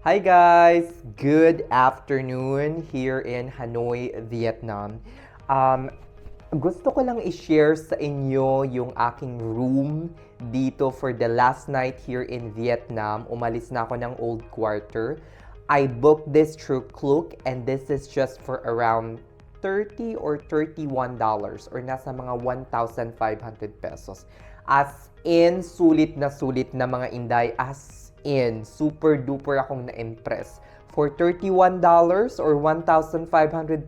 Hi guys! Good afternoon here in Hanoi, Vietnam. Um, Gusto ko lang i-share sa inyo yung aking room dito for the last night here in Vietnam. Umalis na ako ng old quarter. I booked this through Klook and this is just for around 30 or $31 or nasa mga 1,500 pesos. As in, sulit na mga inday. As in, super duper akong na-impress. For $31 or 1,500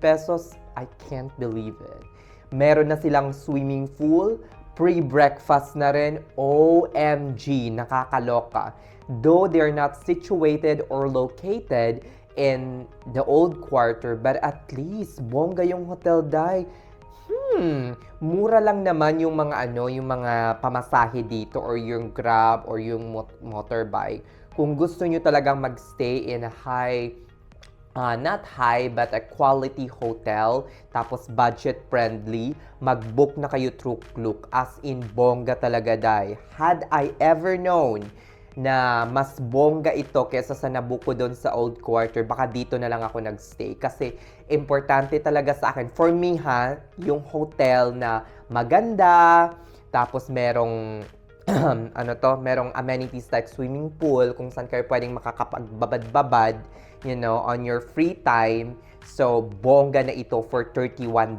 pesos, I can't believe it. Meron na silang swimming pool, pre-breakfast na rin, OMG, nakakaloka. Though they're not situated or located in the old quarter, but at least, bongga yung hotel, day. Mura lang naman yung mga pamasahe dito or yung Grab or yung motorbike. Kung gusto nyo talagang magstay in a not high, but a quality hotel, tapos budget-friendly, mag-book na kayo through Klook. As in, bongga talaga, day. Had I ever known na mas bongga ito kesa sa nabuko doon sa old quarter, baka dito na lang ako nagstay. Kasi importante talaga sa akin, for me yung hotel na maganda, tapos merong merong amenities like swimming pool, kung saan kayo pwedeng makakapagbabad-babad, on your free time. So, bongga na ito for $31.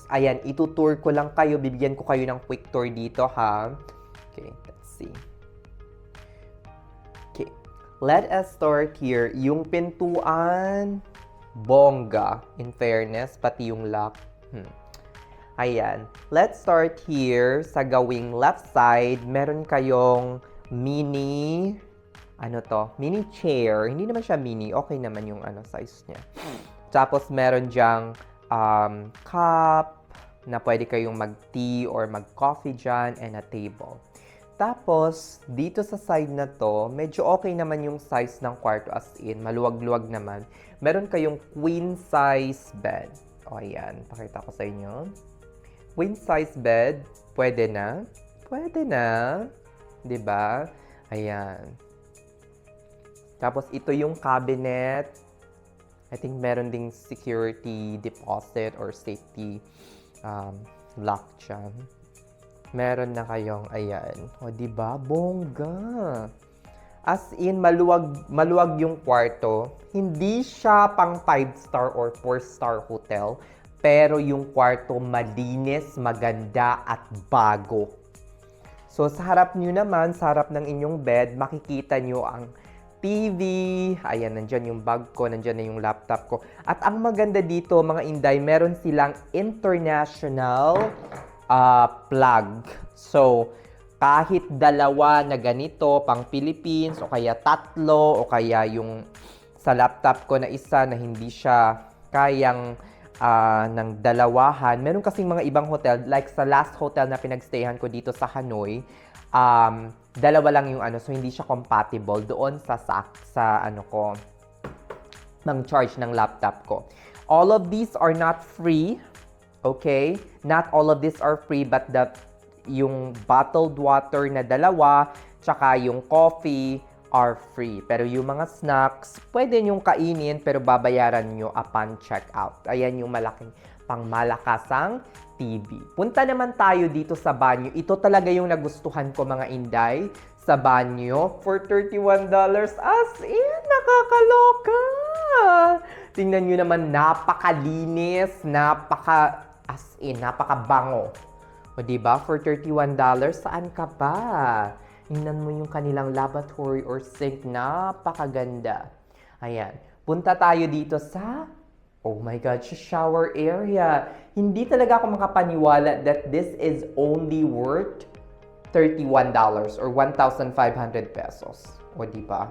Ayan, itutour ko lang kayo, bibigyan ko kayo ng quick tour dito, ha? Okay, let's see. Okay, let us start here. Yung pintuan, bongga, in fairness, pati yung lock. Ayan. Let's start here sa gawing left side. Meron kayong mini chair. Hindi naman siya mini. Okay naman yung size niya. Tapos meron diyang cup na pwede kayong mag-tea or mag-coffee dyan and a table. Tapos, dito sa side na to, medyo okay naman yung size ng kwarto as in. Maluwag-luwag naman. Meron kayong queen size bed. O, ayan. Pakita ko sa inyo. Queen size bed, pwede na. Pwede na. 'Di ba? Ayan. Tapos ito yung cabinet. I think meron ding security deposit or safety lock dyan. Meron na kayong, ayan. O, 'di ba? Bongga. As in, maluwag yung kwarto. Hindi siya pang 5-star or 4-star hotel. Pero yung kwarto malinis, maganda at bago. So sa harap nyo naman, sa harap ng inyong bed, makikita nyo ang TV. Ayan, nandyan yung bag ko, nandyan na yung laptop ko. At ang maganda dito, mga inday, meron silang international plug. So, kahit dalawa na ganito, pang Philippines, o kaya tatlo, o kaya yung sa laptop ko na isa na hindi siya kayang ng dalawahan. Meron kasing mga ibang hotel, like sa last hotel na pinagstayhan ko dito sa Hanoi, dalawa lang yung so hindi siya compatible doon sa ng charge ng laptop ko. All of these are not free, okay? Not all of these are free, but yung bottled water na dalawa, tsaka yung coffee, are free. Pero yung mga snacks, pwede nyong kainin pero babayaran nyo upon checkout. Ayan yung malaking pangmalakasang TV. Punta naman tayo dito sa banyo. Ito talaga yung nagustuhan ko, mga inday, sa banyo for $31. As in, nakakaloka! Tingnan nyo naman, napakalinis, napakabango. O diba, for $31, saan ka pa? Tingnan mo yung kanilang lavatory or sink. Napakaganda. Ayan. Punta tayo dito sa, oh my God, shower area. Hindi talaga ako makapaniwala that this is only worth $31 or 1,500 pesos. O diba?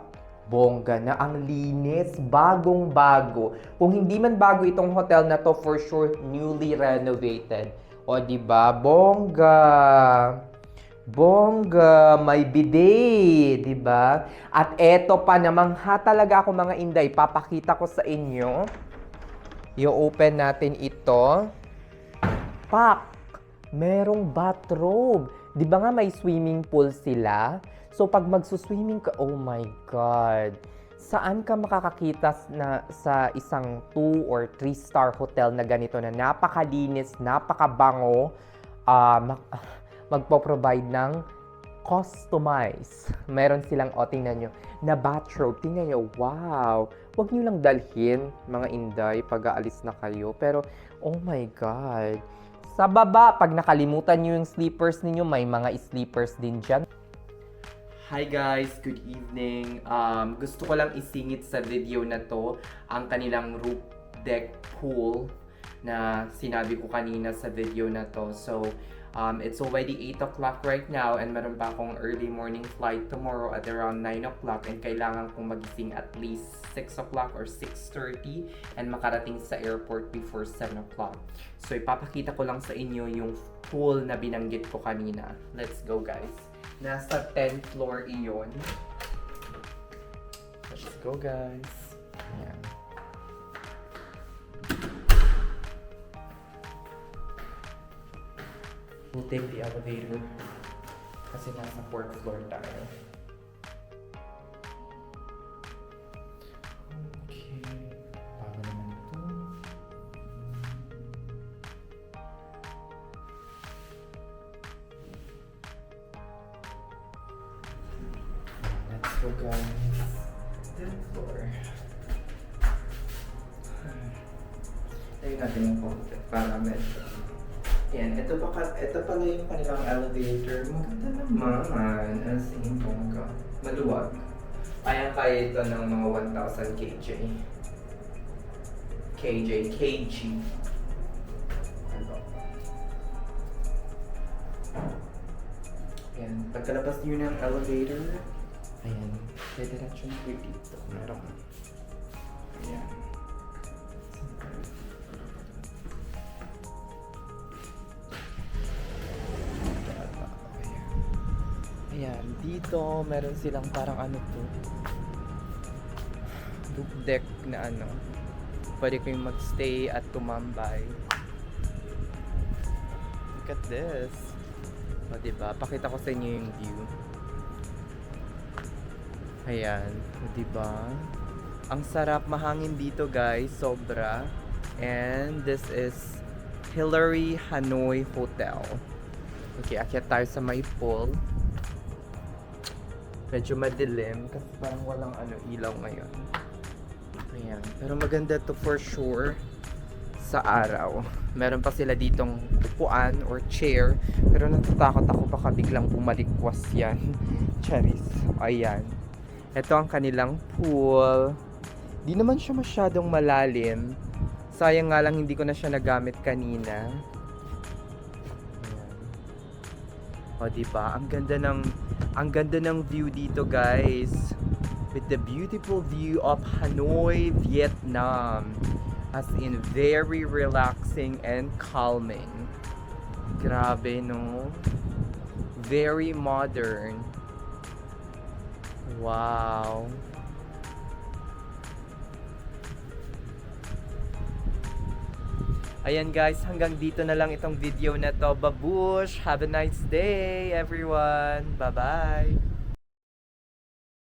Bongga na, ang linis, bagong-bago. Kung hindi man bago itong hotel na to, for sure, newly renovated. O diba? Bongga. Bongga, may bidet, di ba? At eto pa namang talaga ako, mga inday, papakita ko sa inyo. I-open natin ito. Pak! Merong bathrobe. Di ba nga may swimming pool sila? So pag magsuswimming ka, oh my God. Saan ka makakakita na sa isang 2 or 3-star hotel na ganito na napakalinis, napakabango, magpo-provide ng customize. Meron silang, tingnan nyo, na bathrobe. Tingnan nyo, wow! Huwag nyo lang dalhin, mga inday, pag aalis na kayo. Pero, oh my God! Sa baba, pag nakalimutan nyo yung sleepers ninyo, may mga sleepers din dyan. Hi guys! Good evening! Gusto ko lang isingit sa video na to ang kanilang roof deck pool na sinabi ko kanina sa video na to. So, it's already 8 o'clock right now and meron pa akong early morning flight tomorrow at around 9 o'clock and kailangan kong magising at least 6 o'clock or 6:30 and makarating sa airport before 7 o'clock. So, ipapakita ko lang sa inyo yung pool na binanggit ko kanina. Let's go guys! Nasa 10th floor iyon. Let's go guys! Ayan. We'll take the elevator kasi nasa 4th floor tayo. Okay. Bago naman ito. Let's go guys. 10th floor. Tayo natin yung konti para medyo. Yan, ito pala yung kanilang elevator. Maganda naman. As in, bongga. Maluwag. Kaya ito ng mga 1,000 kg. Ano? Yan, pagkalabas nyo ng elevator, ayan, diretso na kayo dito. Meron. Ayan. Ayan, dito meron silang parang ano to, roof deck na ano, pwede kayong magstay at tumambay. Look at this. O diba, pakita ko sa inyo yung view. Ayan, o diba, ang sarap, mahangin dito guys, sobra. And this is Hillary Hanoi Hotel. Okay, akyat tayo sa may pool. Medyo madilim kasi parang walang ilaw ngayon. Ayan. Pero maganda to for sure sa araw. Meron pa sila ditong upuan or chair. Pero natatakot ako baka biglang bumalikwas yan. Charis. Ayan. Ito ang kanilang pool. Di naman siya masyadong malalim. Sayang nga lang hindi ko na siya nagamit kanina. Ayan. O diba? Ang ganda ng view dito guys, with the beautiful view of Hanoi, Vietnam, as in very relaxing and calming. Grabe no, very modern. Wow. Ayan guys, hanggang dito na lang itong video na to. Babush! Have a nice day everyone! Bye-bye!